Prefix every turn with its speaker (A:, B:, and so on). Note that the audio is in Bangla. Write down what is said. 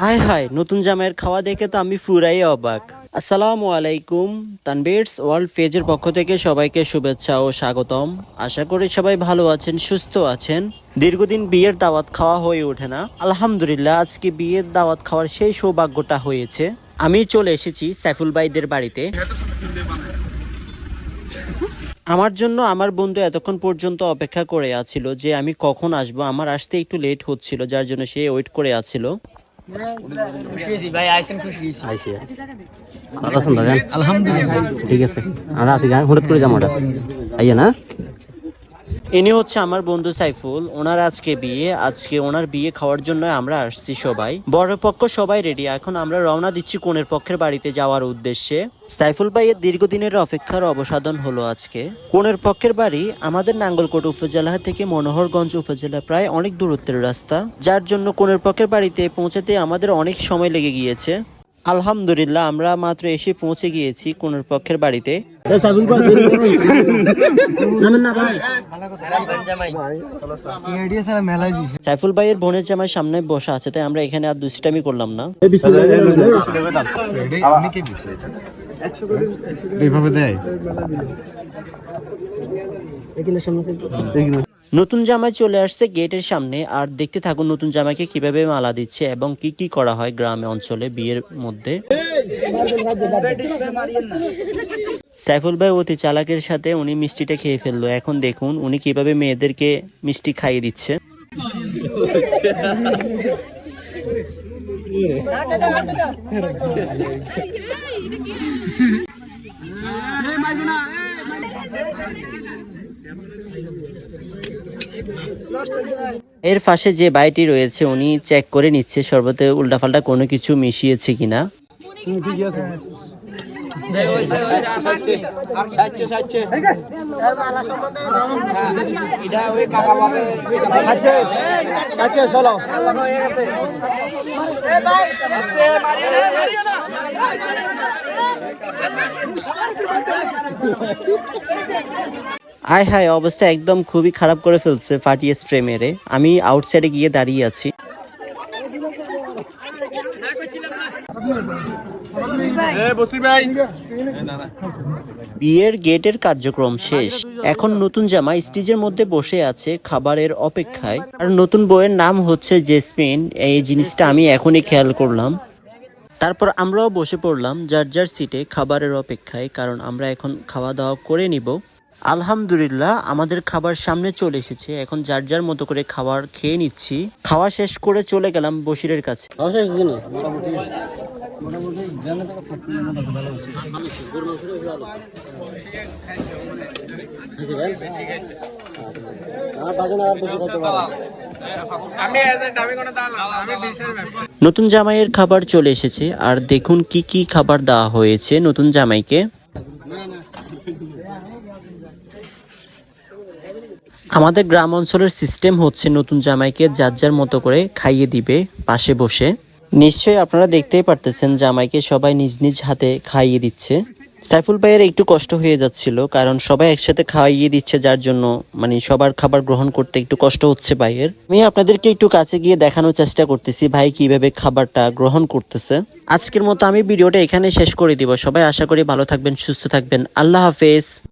A: হায় হায়, নতুন জামাইয়ের খাওয়া দেখে তো আমি পুরাই অবাক। আসসালামু আলাইকুম, তানবীরস ওয়ার্ল্ড পেজের পক্ষ থেকে সবাইকে শুভেচ্ছা ও স্বাগতম। আশা করি সবাই ভালো আছেন, সুস্থ আছেন। দীর্ঘদিন বিয়ের দাওয়াত খাওয়া হয়ে ওঠে না, আলহামদুলিল্লাহ আজকে বিয়ের দাওয়াত খাওয়ার সেই সৌভাগ্যটা হয়েছে। আমি চলে এসেছি সাইফুল ভাইদের বাড়িতে। আমার জন্য আমার বন্ধু এতক্ষণ পর্যন্ত অপেক্ষা করে আছিল যে আমি কখন আসবো। আমার আসতে একটু লেট হচ্ছিল, যার জন্য সে ওয়েট করে আছিল।
B: ঠিক আছে, আমরা আছি গান হুট করে যাবো আইয়া না।
A: ইনি হচ্ছে আমার বন্ধু সাইফুল, ওনার আজকে বিয়ে। আজকে ওনার বিয়ে খাওয়ার জন্য আমরা আসছি সবাই, বড় পক্ষ সবাই রেডি। এখন আমরা রওনা দিচ্ছি কনের পক্ষের বাড়িতে যাওয়ার উদ্দেশ্যে। সাইফুল ভাইয়ের দীর্ঘদিনের অপেক্ষার অবসাদন হলো আজকে। কনের পক্ষের বাড়ি আমাদের নাঙ্গলকোট উপজেলা থেকে মনোহরগঞ্জ উপজেলা প্রায় অনেক দূরত্বের রাস্তা, যার জন্য কনের পক্ষের বাড়িতে পৌঁছাতে আমাদের অনেক সময় লেগে গিয়েছে। আলহামদুলিল্লাহ আমরা মাত্র এসে পৌঁছে গিয়েছি কনের পক্ষের বাড়িতে। সাইফুল ভাইয়ের বোনের জামাই সামনে বসা আছে, তাই আমরা এখানে আর দুষ্টামি করলাম না। নতুন জামাই চলে আসছে গেটের সামনে, আর দেখতে থাকুন নতুন জামাইকে কিভাবে মালা দিচ্ছে এবং কি কি করা হয় গ্রামে অঞ্চলে বিয়ের মধ্যে। সাইফুল ভাই অতি চালাকের সাথে উনি মিষ্টিটা খেয়ে ফেললো। এখন দেখুন উনি কিভাবে মেয়েদেরকে মিষ্টি খাইয়ে দিচ্ছে। এর পাশে যে ভাইটি রয়েছে উনি চেক করে নিচ্ছে শরবতে উল্টাপাল্টা কোনো কিছু মিশিয়েছে কিনা। আয় হায়, অবস্থা একদম খুবই খারাপ করে ফেলছে, ফাটিয়ে স্প্রে মেরে। আমি আউটসাইডে গিয়ে দাঁড়িয়ে আছি। বিয়ের গেটের কার্যক্রম শেষ। এখন নতুন জামাই স্টেজের মধ্যে বসে আছে খাবারের অপেক্ষায়। আর নতুন বউয়ের নাম হচ্ছে জেসমিন। এই জিনিসটা আমি এখনই খেয়াল করলাম। তারপর আমরাও বসে পড়লাম যার যার সিটে খাবারের অপেক্ষায়, কারণ আমরা এখন খাওয়া দাওয়া করে নিব। আলহামদুলিল্লাহ আমাদের খাবার সামনে চলে এসেছে, এখন যার যার মতো করে খাবার খেয়ে নিচ্ছি। খাওয়া শেষ করে চলে গেলাম বশিরের কাছে। নতুন জামাইয়ের খাবার চলে এসেছে, আর দেখুন কি কি খাবার দেওয়া হয়েছে নতুন জামাইকে। আমাদের গ্রাম অঞ্চলের সিস্টেম হচ্ছে নতুন জামাইকে যার যার মতো করে খাইয়ে দিবে পাশে বসে। নিশ্চয়ই আপনারা দেখতেই পারতেছেন জামাইকে সবাই নিজ নিজ হাতে খাইয়ে দিচ্ছে। সাইফুল ভাইয়ের একটু কষ্ট হয়ে যাচ্ছিল, কারণ সবাই একসাথে খাইয়ে দিচ্ছে, যার জন্য মানে সবার খাবার গ্রহণ করতে একটু কষ্ট হচ্ছে ভাইয়ের। আমি আপনাদেরকে একটু কাছে গিয়ে দেখানোর চেষ্টা করতেছি ভাই কিভাবে খাবারটা গ্রহণ করতেছে। আজকের মতো আমি ভিডিওটা এখানে শেষ করে দিব। সবাই আশা করি ভালো থাকবেন, সুস্থ থাকবেন। আল্লাহ হাফেজ।